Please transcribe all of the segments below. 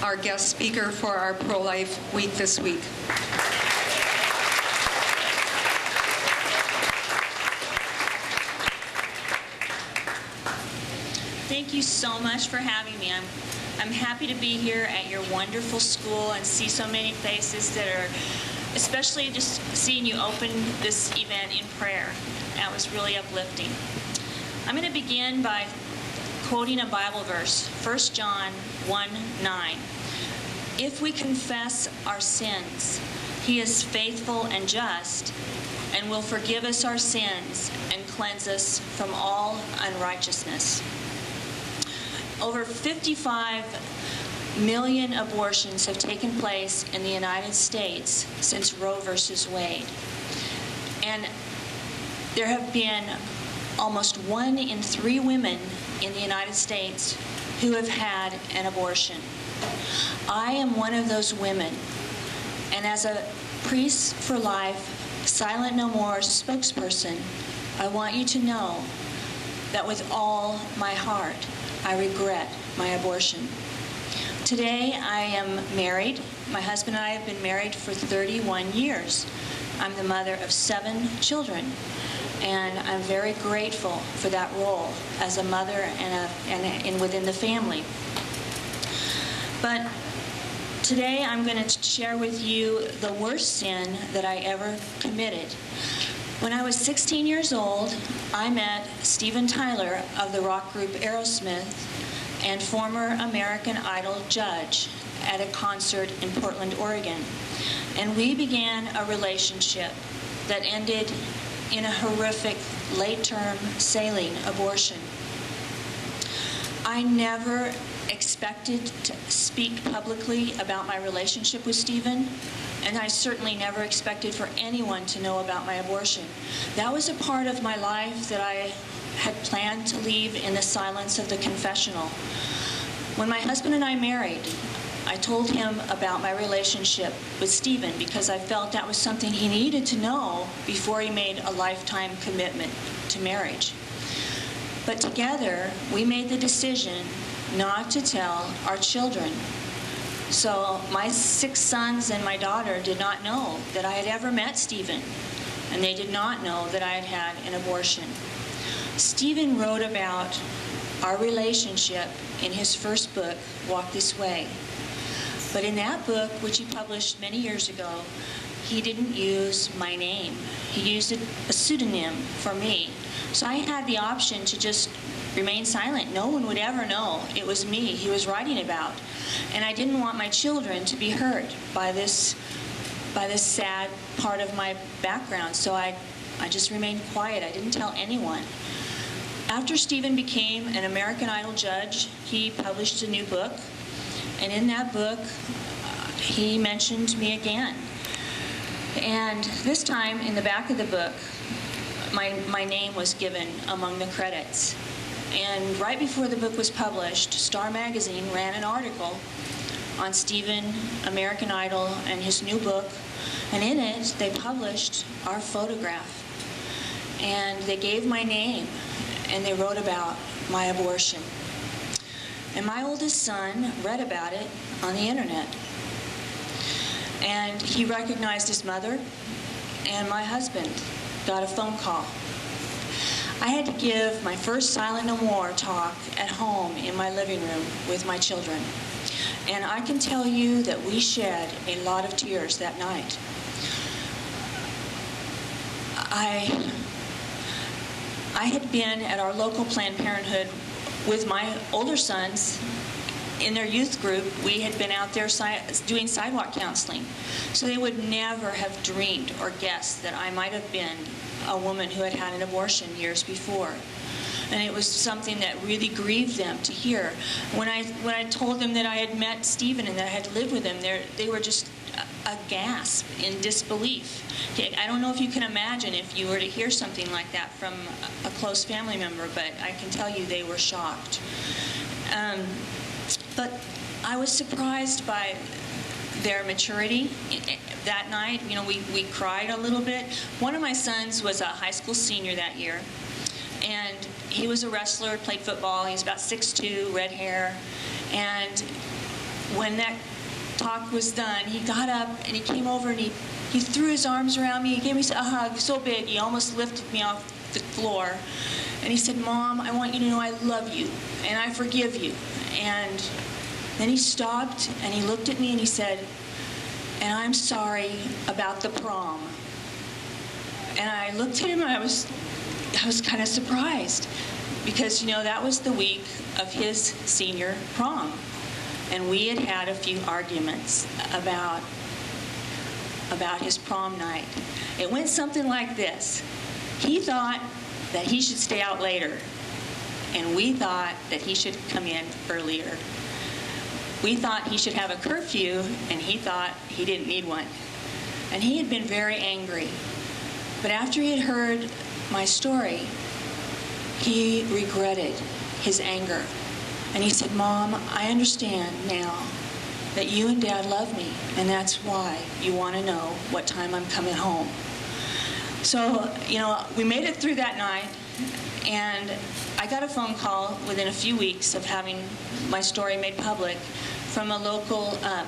our guest speaker for our Pro-Life Week this week. Thank you so much for having me. I'm happy to be here at your wonderful school and see so many faces that are, especially just seeing you open this event in prayer. That was really uplifting. I'm going to begin by quoting a Bible verse, 1 John 1:9. If we confess our sins, he is faithful and just and will forgive us our sins and cleanse us from all unrighteousness. Over 55 million abortions have taken place in the United States since Roe versus Wade. And there have been almost 1 in 3 women in the United States who have had an abortion. I am one of those women. And as a Priests for Life, Silent No More spokesperson, I want you to know that with all my heart, I regret my abortion. Today, I am married. My husband and I have been married for 31 years. I'm the mother of 7 children, and I'm very grateful for that role as a mother and within the family. But today, I'm going to share with you the worst sin that I ever committed. When I was 16 years old, I met Steven Tyler of the rock group Aerosmith and former American Idol judge at a concert in Portland, Oregon. And we began a relationship that ended in a horrific late-term saline abortion. I never expected to speak publicly about my relationship with Steven, and I certainly never expected for anyone to know about my abortion. That was a part of my life that I had planned to leave in the silence of the confessional. When my husband and I married, I told him about my relationship with Steven because I felt that was something he needed to know before he made a lifetime commitment to marriage. But together, we made the decision not to tell our children. So my 6 sons and my daughter did not know that I had ever met Steven, and they did not know that I had had an abortion. Steven wrote about our relationship in his first book, Walk This Way. But in that book, which he published many years ago, he didn't use my name. He used a pseudonym for me. So I had the option to just remain silent. No one would ever know it was me he was writing about. And I didn't want my children to be hurt by this sad part of my background. So I just remained quiet. I didn't tell anyone. After Steven became an American Idol judge, he published a new book. And in that book, he mentioned me again. And this time, in the back of the book, my name was given among the credits. And right before the book was published, Star Magazine ran an article on Steven, American Idol, and his new book. And in it, they published our photograph. And they gave my name, and they wrote about my abortion. And my oldest son read about it on the internet. And he recognized his mother, and my husband got a phone call. I had to give my first Silent No More talk at home in my living room with my children. And I can tell you that we shed a lot of tears that night. I had been at our local Planned Parenthood with my older sons in their youth group. We had been out there doing sidewalk counseling. So they would never have dreamed or guessed that I might have been a woman who had had an abortion years before. And it was something that really grieved them to hear. When I told them that I had met Steven and that I had lived with him, they were just aghast in disbelief. I don't know if you can imagine if you were to hear something like that from a close family member, but I can tell you they were shocked. But I was surprised by their maturity that night. You know, we cried a little bit. One of my sons was a high school senior that year, and he was a wrestler, played football. He was about 6'2", red hair, and when that talk was done, he got up and he came over and he threw his arms around me. He gave me a hug so big, he almost lifted me off the floor. And he said, "Mom, I want you to know I love you and I forgive you." And then he stopped and he looked at me and he said, "And I'm sorry about the prom." And I looked at him and I was kind of surprised because, that was the week of his senior prom. And we had had a few arguments about his prom night. It went something like this. He thought that he should stay out later, and we thought that he should come in earlier. We thought he should have a curfew, and he thought he didn't need one. And he had been very angry. But after he had heard my story, he regretted his anger. And he said, "Mom, I understand now that you and Dad love me, and that's why you want to know what time I'm coming home." So, we made it through that night, and I got a phone call within a few weeks of having my story made public from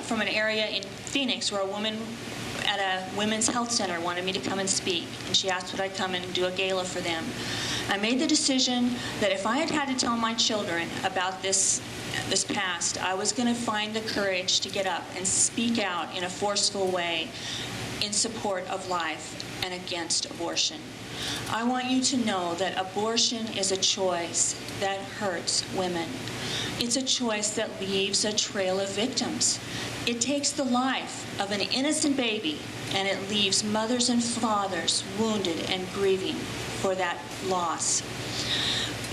from an area in Phoenix where a woman at a women's health center wanted me to come and speak, and she asked would I come and do a gala for them. I made the decision that if I had to tell my children about this past, I was going to find the courage to get up and speak out in a forceful way in support of life and against abortion. I want you to know that abortion is a choice that hurts women. It's a choice that leaves a trail of victims. It takes the life of an innocent baby and it leaves mothers and fathers wounded and grieving for that loss.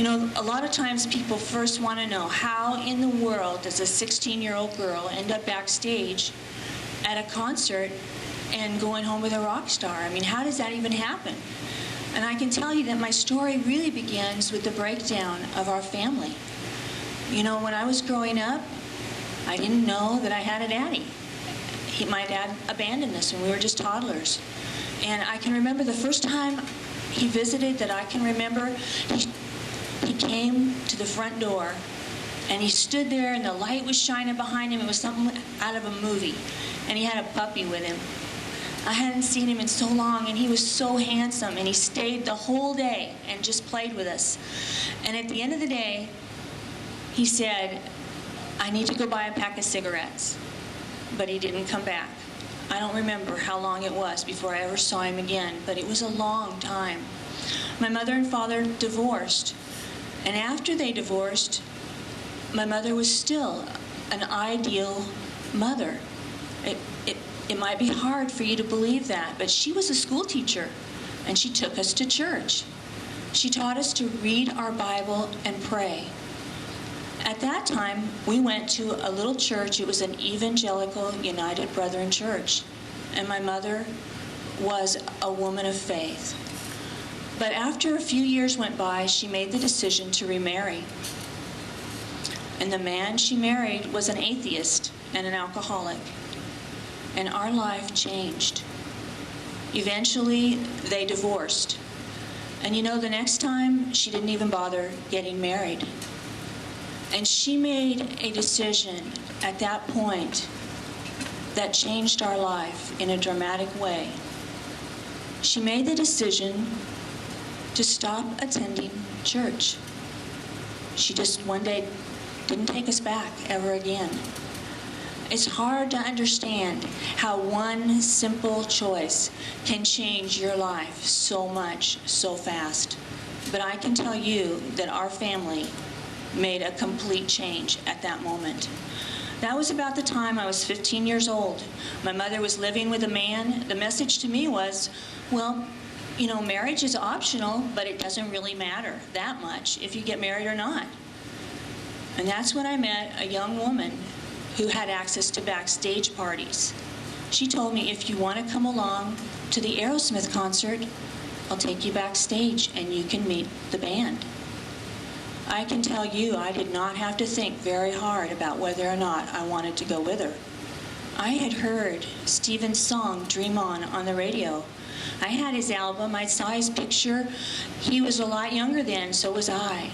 A lot of times people first want to know, how in the world does a 16-year-old girl end up backstage at a concert and going home with a rock star? I mean, how does that even happen? And I can tell you that my story really begins with the breakdown of our family. When I was growing up, I didn't know that I had a daddy. My dad abandoned us when we were just toddlers. And I can remember the first time he visited that I can remember, he came to the front door and he stood there and the light was shining behind him. It was something out of a movie. And he had a puppy with him. I hadn't seen him in so long, and he was so handsome, and he stayed the whole day and just played with us. And at the end of the day, he said, "I need to go buy a pack of cigarettes." But he didn't come back. I don't remember how long it was before I ever saw him again, but it was a long time. My mother and father divorced, and after they divorced, my mother was still an ideal mother. It might be hard for you to believe that, but she was a school teacher, and she took us to church. She taught us to read our Bible and pray. At that time, we went to a little church. It was an evangelical United Brethren church, and my mother was a woman of faith. But after a few years went by, she made the decision to remarry. And the man she married was an atheist and an alcoholic. And our life changed. Eventually, they divorced. And the next time, she didn't even bother getting married. And she made a decision at that point that changed our life in a dramatic way. She made the decision to stop attending church. She just one day didn't take us back ever again. It's hard to understand how one simple choice can change your life so much, so fast. But I can tell you that our family made a complete change at that moment. That was about the time I was 15 years old. My mother was living with a man. The message to me was, well, marriage is optional, but it doesn't really matter that much if you get married or not. And that's when I met a young woman who had access to backstage parties. She told me, "If you want to come along to the Aerosmith concert, I'll take you backstage and you can meet the band." I can tell you I did not have to think very hard about whether or not I wanted to go with her. I had heard Stephen's song, "Dream On the radio. I had his album, I saw his picture. He was a lot younger then, so was I.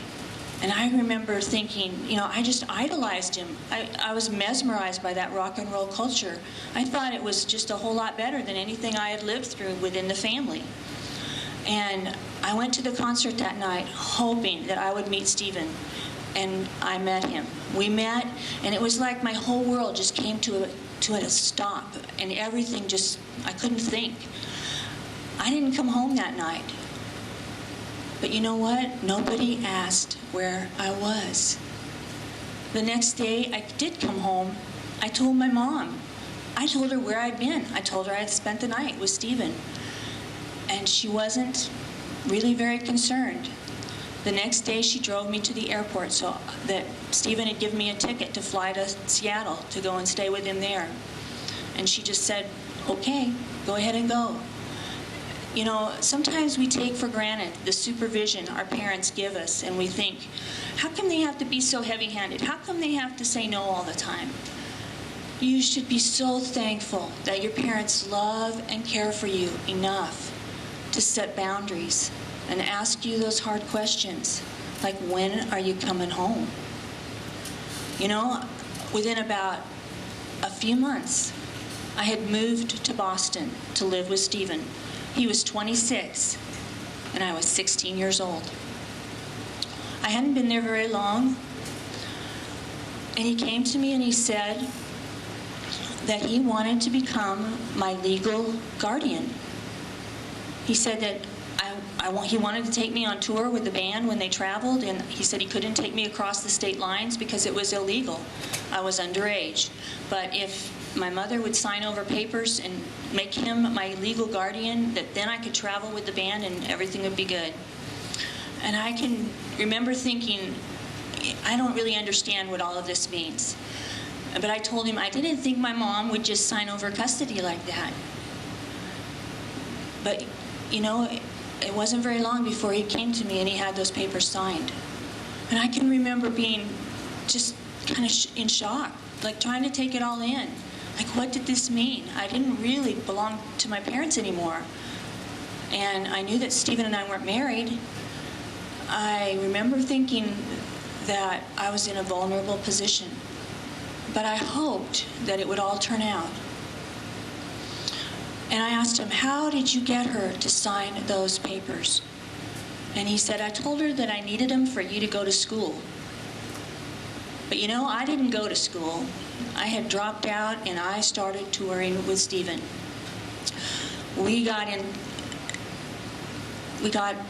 And I remember thinking, I just idolized him. I was mesmerized by that rock and roll culture. I thought it was just a whole lot better than anything I had lived through within the family. And I went to the concert that night hoping that I would meet Stephen. And I met him. We met, and it was like my whole world just came to a stop. And everything just, I couldn't think. I didn't come home that night. But you know what? Nobody asked where I was. The next day, I did come home. I told my mom. I told her where I'd been. I told her I had spent the night with Stephen. And she wasn't really very concerned. The next day, she drove me to the airport so that Stephen had given me a ticket to fly to Seattle to go and stay with him there. And she just said, okay, go ahead and go. Sometimes we take for granted the supervision our parents give us, and we think, how come they have to be so heavy-handed? How come they have to say no all the time? You should be so thankful that your parents love and care for you enough to set boundaries and ask you those hard questions, like, when are you coming home? Within about a few months, I had moved to Boston to live with Stephen. He was 26, and I was 16 years old. I hadn't been there very long, and he came to me and he said that he wanted to become my legal guardian. He said that he wanted to take me on tour with the band when they traveled, and he said he couldn't take me across the state lines because it was illegal. I was underage. But if my mother would sign over papers and make him my legal guardian, that then I could travel with the band and everything would be good. And I can remember thinking, I don't really understand what all of this means. But I told him I didn't think my mom would just sign over custody like that. But, it wasn't very long before he came to me and he had those papers signed. And I can remember being just kind of in shock, like trying to take it all in. Like, what did this mean? I didn't really belong to my parents anymore. And I knew that Stephen and I weren't married. I remember thinking that I was in a vulnerable position. But I hoped that it would all turn out. And I asked him, how did you get her to sign those papers? And he said, I told her that I needed them for you to go to school. But I didn't go to school. I had dropped out and I started touring with Stephen. We got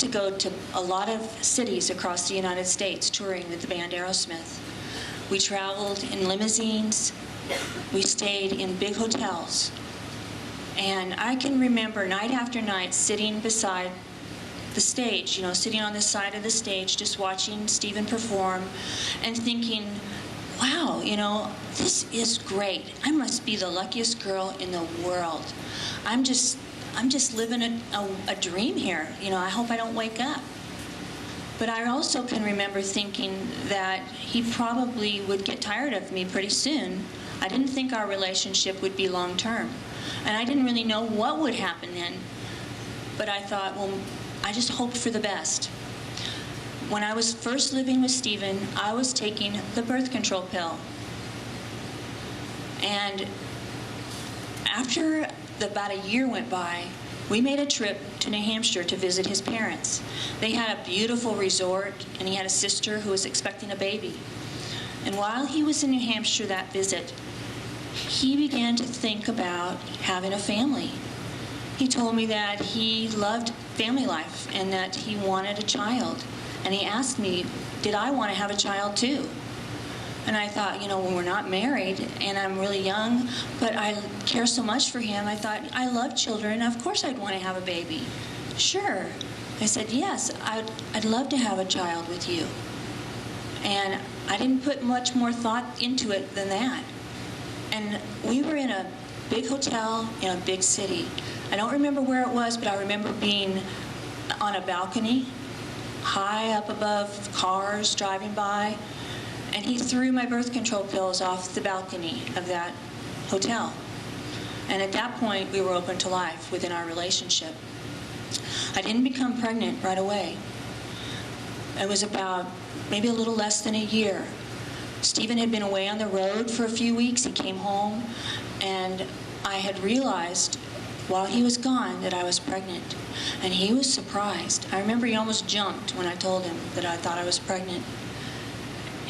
to go to a lot of cities across the United States touring with the band Aerosmith. We traveled in limousines. We stayed in big hotels. And I can remember night after night sitting beside the stage, sitting on the side of the stage, just watching Stephen perform and thinking, wow, this is great. I must be the luckiest girl in the world. I'm just living a dream here. I hope I don't wake up. But I also can remember thinking that he probably would get tired of me pretty soon. I didn't think our relationship would be long term. And I didn't really know what would happen then. But I thought, well, I just hoped for the best. When I was first living with Stephen, I was taking the birth control pill. And after about a year went by, we made a trip to New Hampshire to visit his parents. They had a beautiful resort, and he had a sister who was expecting a baby. And while he was in New Hampshire that visit, he began to think about having a family. He told me that he loved family life and that he wanted a child. And he asked me, did I want to have a child too? And I thought, when we're not married and I'm really young, but I care so much for him, I thought, I love children, of course I'd want to have a baby. Sure. I said, yes, I'd love to have a child with you. And I didn't put much more thought into it than that. And we were in a big hotel in a big city. I don't remember where it was, but I remember being on a balcony, high up above cars driving by, and he threw my birth control pills off the balcony of that hotel. And at that point, we were open to life within our relationship. I didn't become pregnant right away. It was about maybe a little less than a year. Stephen had been away on the road for a few weeks. He came home, and I had realized while he was gone that I was pregnant. And he was surprised. I remember he almost jumped when I told him that I thought I was pregnant.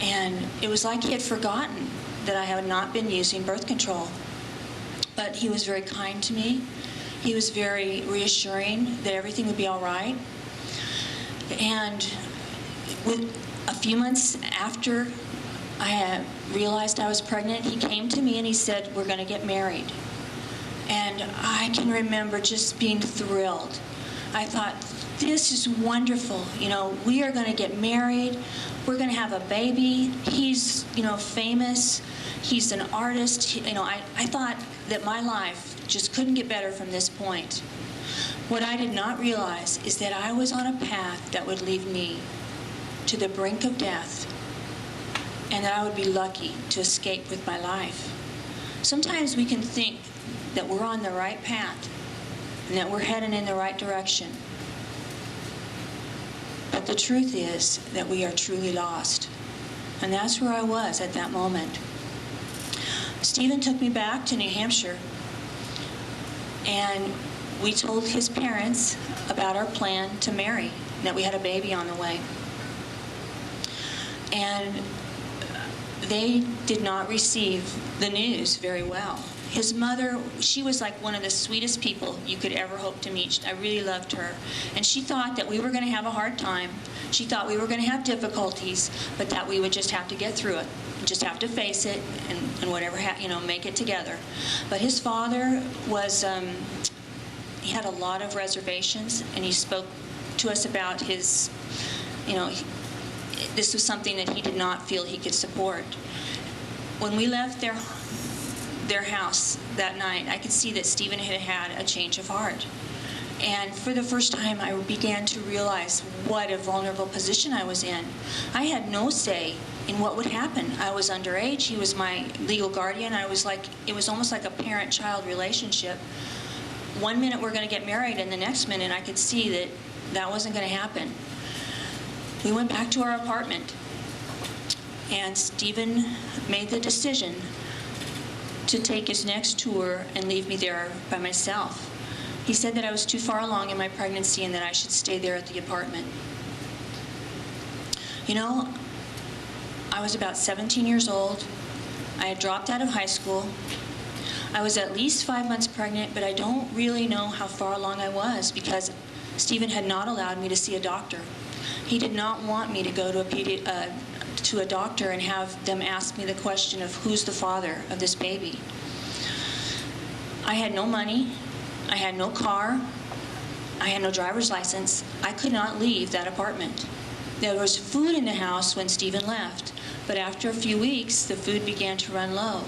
And it was like he had forgotten that I had not been using birth control. But he was very kind to me. He was very reassuring that everything would be all right. And with a few months after I had realized I was pregnant, he came to me and he said, "We're going to get married." And I can remember just being thrilled. I thought, this is wonderful. You know, we are going to get married. We're going to have a baby. He's, famous. He's an artist. I thought that my life just couldn't get better from this point. What I did not realize is that I was on a path that would lead me to the brink of death, and that I would be lucky to escape with my life. Sometimes we can think that we're on the right path and that we're heading in the right direction. But the truth is that we are truly lost. And that's where I was at that moment. Stephen took me back to New Hampshire, and we told his parents about our plan to marry, that we had a baby on the way. And they did not receive the news very well. His mother, she was like one of the sweetest people you could ever hope to meet. I really loved her. And she thought that we were going to have a hard time. She thought we were going to have difficulties, but that we would just have to get through it. Just have to face it and whatever, make it together. But his father was, he had a lot of reservations, and he spoke to us about his, this was something that he did not feel he could support. When we left their house that night, I could see that Stephen had had a change of heart. And for the first time, I began to realize what a vulnerable position I was in. I had no say in what would happen. I was underage. He was my legal guardian. It was almost like a parent-child relationship. One minute we're going to get married, and the next minute I could see that that wasn't going to happen. We went back to our apartment, and Stephen made the decision to take his next tour and leave me there by myself. He said that I was too far along in my pregnancy and that I should stay there at the apartment. I was about 17 years old. I had dropped out of high school. I was at least 5 months pregnant, but I don't really know how far along I was because Stephen had not allowed me to see a doctor. He did not want me to go to a doctor and have them ask me the question of who's the father of this baby. I had no money. I had no car. I had no driver's license. I could not leave that apartment. There was food in the house when Stephen left, but after a few weeks, the food began to run low.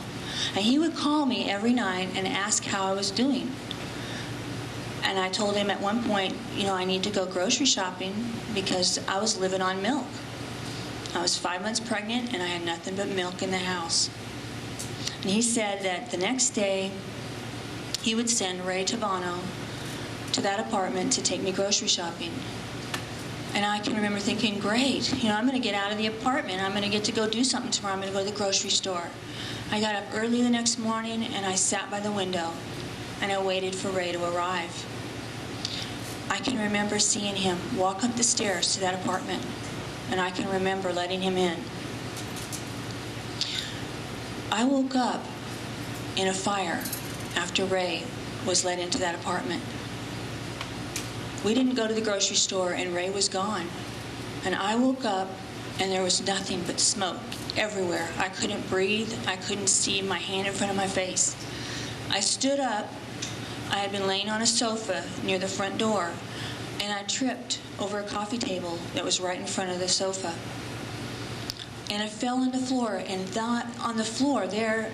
And he would call me every night and ask how I was doing. And I told him at one point, I need to go grocery shopping because I was living on milk. I was 5 months pregnant and I had nothing but milk in the house. And he said that the next day he would send Ray Tavano to that apartment to take me grocery shopping. And I can remember thinking, great, I'm going to get out of the apartment. I'm going to get to go do something tomorrow. I'm going to go to the grocery store. I got up early the next morning and I sat by the window and I waited for Ray to arrive. I can remember seeing him walk up the stairs to that apartment, and I can remember letting him in. I woke up in a fire after Ray was let into that apartment. We didn't go to the grocery store and Ray was gone. And I woke up and there was nothing but smoke everywhere. I couldn't breathe. I couldn't see my hand in front of my face. I stood up. I had been laying on a sofa near the front door, and I tripped over a coffee table that was right in front of the sofa. And I fell on the floor, and on the floor there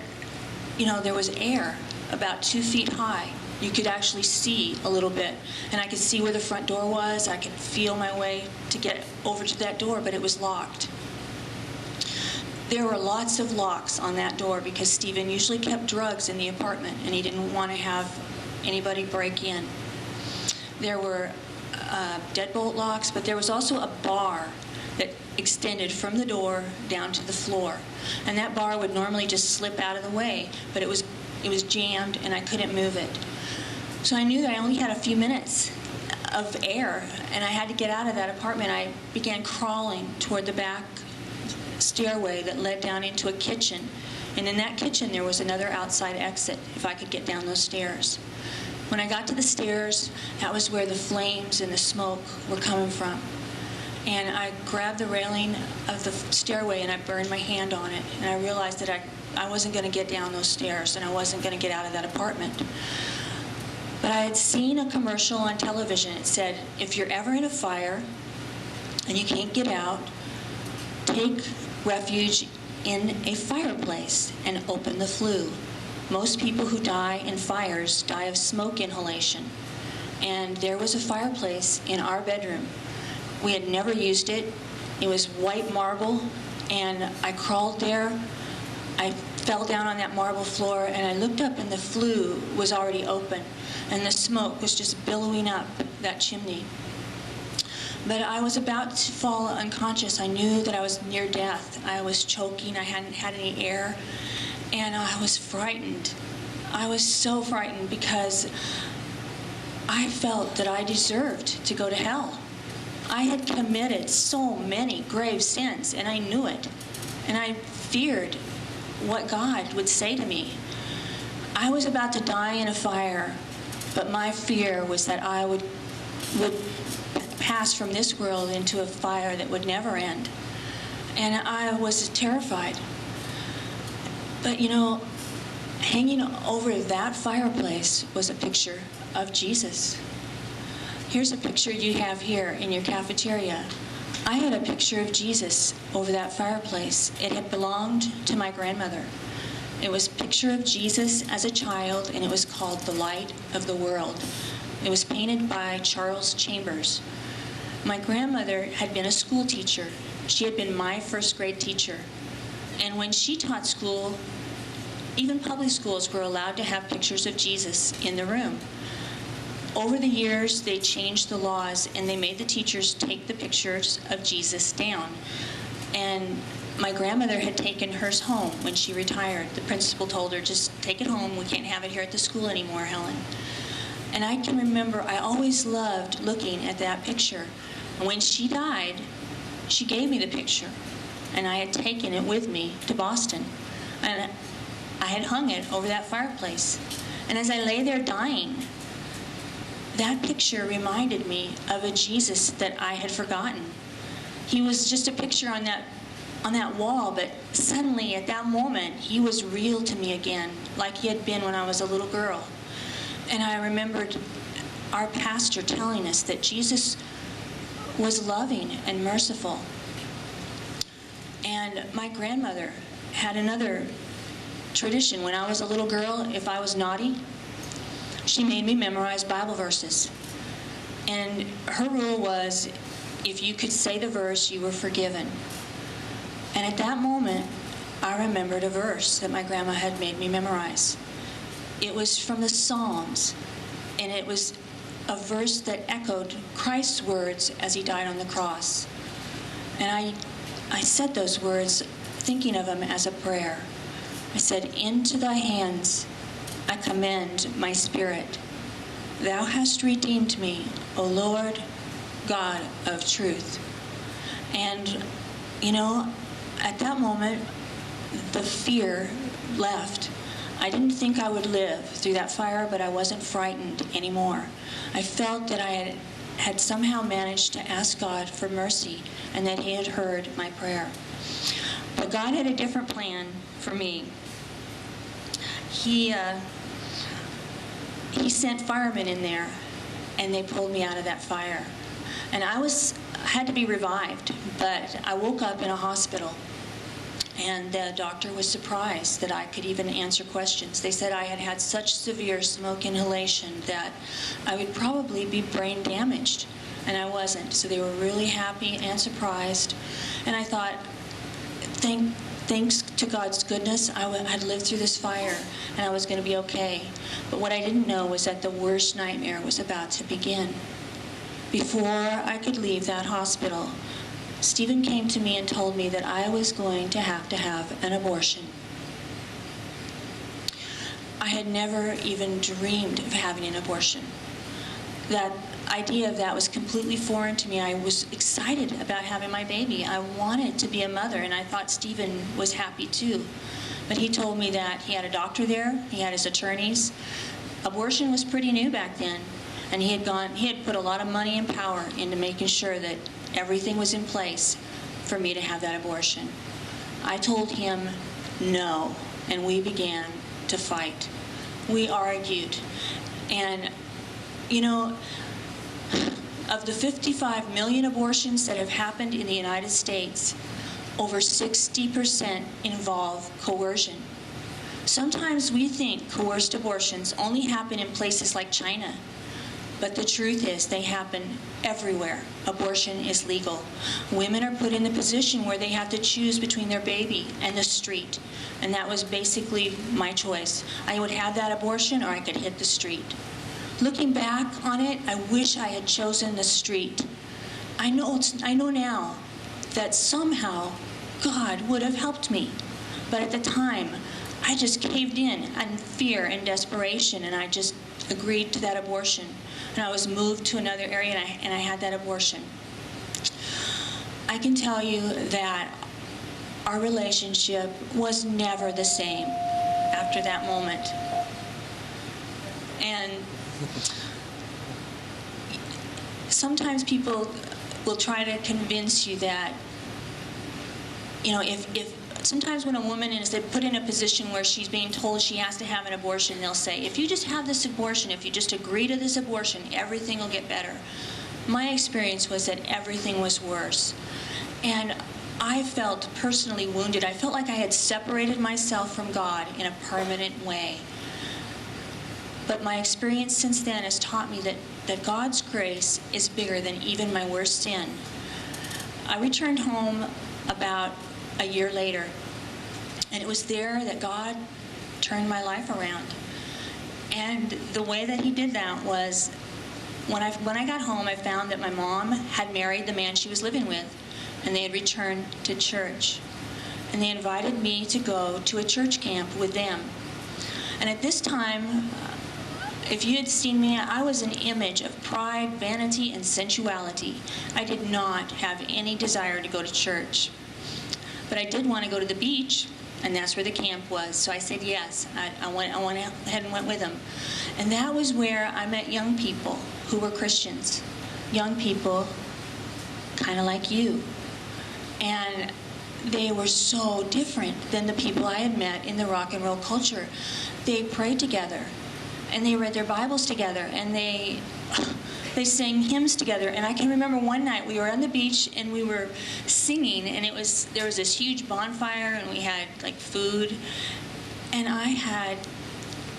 was air about 2 feet high. You could actually see a little bit, and I could see where the front door was. I could feel my way to get over to that door, but it was locked. There were lots of locks on that door because Stephen usually kept drugs in the apartment, and he didn't want to have anybody break in. There were deadbolt locks, but there was also a bar that extended from the door down to the floor. And that bar would normally just slip out of the way, but it was jammed and I couldn't move it. So I knew that I only had a few minutes of air, and I had to get out of that apartment. I began crawling toward the back stairway that led down into a kitchen. And in that kitchen, there was another outside exit if I could get down those stairs. When I got to the stairs, that was where the flames and the smoke were coming from. And I grabbed the railing of the stairway and I burned my hand on it. And I realized that I wasn't going to get down those stairs and I wasn't going to get out of that apartment. But I had seen a commercial on television. It said, if you're ever in a fire and you can't get out, take refuge in a fireplace and open the flue. Most people who die in fires die of smoke inhalation. And there was a fireplace in our bedroom. We had never used it. It was white marble, and I crawled there. I fell down on that marble floor, and I looked up, and the flue was already open, and the smoke was just billowing up that chimney. But I was about to fall unconscious. I knew that I was near death. I was choking. I hadn't had any air. And I was frightened. I was so frightened because I felt that I deserved to go to hell. I had committed so many grave sins, and I knew it. And I feared what God would say to me. I was about to die in a fire, but my fear was that I would pass from this world into a fire that would never end. And I was terrified. But you know, hanging over that fireplace was a picture of Jesus. Here's a picture you have here in your cafeteria. I had a picture of Jesus over that fireplace. It had belonged to my grandmother. It was a picture of Jesus as a child, and it was called The Light of the World. It was painted by Charles Chambers. My grandmother had been a school teacher. She had been my first grade teacher. And when she taught school, even public schools were allowed to have pictures of Jesus in the room. Over the years, they changed the laws, and they made the teachers take the pictures of Jesus down. And my grandmother had taken hers home when she retired. The principal told her, just take it home. We can't have it here at the school anymore, Helen. And I can remember I always loved looking at that picture. And when she died, she gave me the picture. And I had taken it with me to Boston. And I had hung it over that fireplace. And as I lay there dying, that picture reminded me of a Jesus that I had forgotten. He was just a picture on that wall, but suddenly at that moment, he was real to me again, like he had been when I was a little girl. And I remembered our pastor telling us that Jesus was loving and merciful. And my grandmother had another tradition. When I was a little girl, if I was naughty, she made me memorize Bible verses. And her rule was, if you could say the verse, you were forgiven. And at that moment, I remembered a verse that my grandma had made me memorize. It was from the Psalms, and it was a verse that echoed Christ's words as he died on the cross. And I said those words thinking of him as a prayer. I said, into thy hands I commend my spirit. Thou hast redeemed me, O Lord, God of truth. And, you know, at that moment, the fear left. I didn't think I would live through that fire, but I wasn't frightened anymore. I felt that I had somehow managed to ask God for mercy and that he had heard my prayer. But God had a different plan for me. He sent firemen in there, and they pulled me out of that fire. And I had to be revived, but I woke up in a hospital. And the doctor was surprised that I could even answer questions. They said I had had such severe smoke inhalation that I would probably be brain damaged, and I wasn't. So they were really happy and surprised. And I thought, thanks to God's goodness, I had lived through this fire, and I was going to be okay. But what I didn't know was that the worst nightmare was about to begin. Before I could leave that hospital, Stephen came to me and told me that I was going to have an abortion. I had never even dreamed of having an abortion. That idea of that was completely foreign to me. I was excited about having my baby. I wanted to be a mother, and I thought Stephen was happy too. But he told me that he had a doctor there, he had his attorneys. Abortion was pretty new back then, and he had put a lot of money and power into making sure that everything was in place for me to have that abortion. I told him no, and we began to fight. We argued, and you know, of the 55 million abortions that have happened in the United States, over 60% involve coercion. Sometimes we think coerced abortions only happen in places like China, but the truth is they happen everywhere. Abortion is legal. Women are put in the position where they have to choose between their baby and the street, and that was basically my choice. I would have that abortion or I could hit the street. Looking back on it, I wish I had chosen the street. I know now that somehow God would have helped me. But at the time, I just caved in fear and desperation, and I just agreed to that abortion. And I was moved to another area, and I had that abortion. I can tell you that our relationship was never the same after that moment. And sometimes people will try to convince you that, you know, if sometimes when a woman is put in a position where she's being told she has to have an abortion, they'll say, if you just have this abortion, if you just agree to this abortion, everything will get better. My experience was that everything was worse. And I felt personally wounded. I felt like I had separated myself from God in a permanent way. But my experience since then has taught me that God's grace is bigger than even my worst sin. I returned home about a year later, and it was there that God turned my life around. And the way that he did that was, when I got home, I found that my mom had married the man she was living with, and they had returned to church. And they invited me to go to a church camp with them. And at this time, if you had seen me, I was an image of pride, vanity, and sensuality. I did not have any desire to go to church. But I did want to go to the beach, and that's where the camp was. So I said yes. I went ahead and went with them. And that was where I met young people who were Christians. Young people kind of like you. And they were so different than the people I had met in the rock and roll culture. They prayed together, and they read their Bibles together, and they sang hymns together. And I can remember one night we were on the beach and we were singing, and there was this huge bonfire, and we had like food, and I had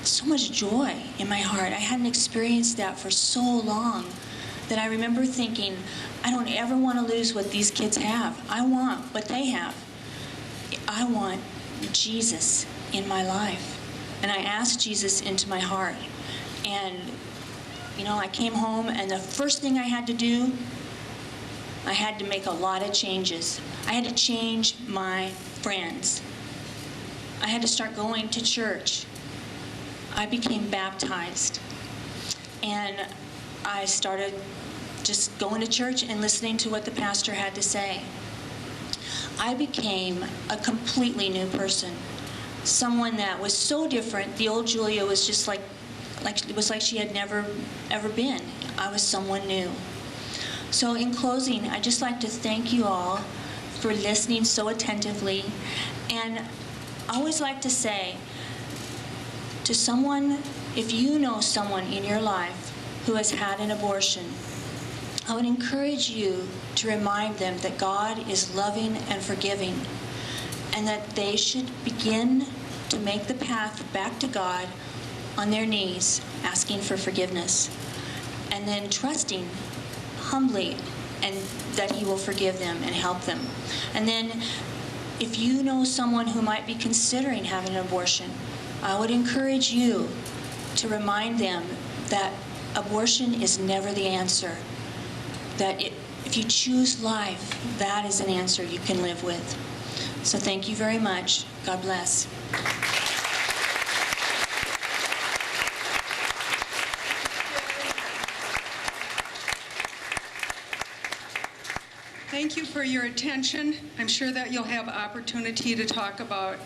so much joy in my heart. I hadn't experienced that for so long that I remember thinking, I don't ever want to lose what these kids have. I want what they have. I want Jesus in my life. And I asked Jesus into my heart. And, you know, I came home, and the first thing I had to do, I had to make a lot of changes. I had to change my friends. I had to start going to church. I became baptized. And I started just going to church and listening to what the pastor had to say. I became a completely new person. Someone that was so different. The old Julia was just like it was like she had never ever been. I was someone new. So in closing, I'd just like to thank you all for listening so attentively. And I always like to say to someone, if you know someone in your life who has had an abortion, I would encourage you to remind them that God is loving and forgiving, and that they should begin to make the path back to God on their knees, asking for forgiveness, and then trusting humbly and that he will forgive them and help them. And then if you know someone who might be considering having an abortion, I would encourage you to remind them that abortion is never the answer, that If you choose life, that is an answer you can live with. So thank you very much. God bless. Thank you for your attention. I'm sure that you'll have opportunity to talk about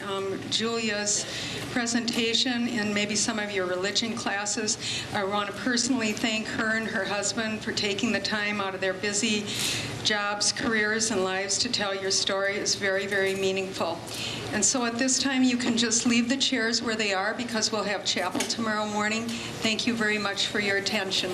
Julia's presentation in maybe some of your religion classes. I want to personally thank her and her husband for taking the time out of their busy jobs, careers, and lives to tell your story. It's very, very meaningful. And so at this time, you can just leave the chairs where they are because we'll have chapel tomorrow morning. Thank you very much for your attention.